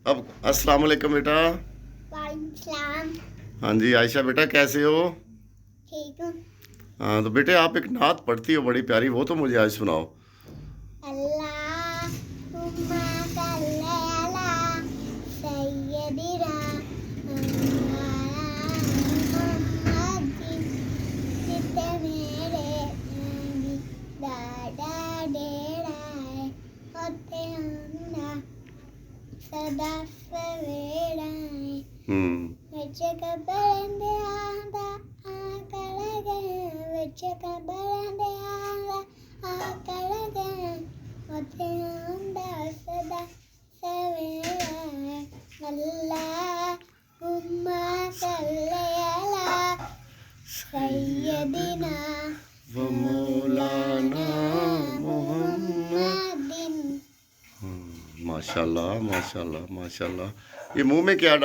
अब अस्सलाम वालेकुम बेटा। वालेकुम। हाँ जी आयशा बेटा कैसे हो? ठीक हूँ। हाँ तो बेटे आप एक नात पढ़ती हो बड़ी प्यारी, वो तो मुझे आज सुनाओ। अल्लाहुम्मा सल्ली अला सय्यदिना मुहम्मदिन। जिते मेरे नबी दादा डेराए होते हुंदा सदा सवेराए ਵਿੱਚ ਕਬਰਾਂ ਦੇ ਆਂਦਾ ਆਕਲ ਗਏ ਵਿੱਚ ਕਬਰਾਂ ਦੇ ਆਂਦਾ ਆਕਲ ਗਏ ਉੱਥੇ ਹੁੰਦਾ ਸਦਾ ਸਵੇਰਾ ਅੱਲਾਹੁੰਮਾ ਸੱਲੀ ਅਲਾ ਸਯ्यदिना व मौलाना मुहम्मदिन। माशाल्लाह माशाल्लाह माशाल्लाह। ये मुंह में क्या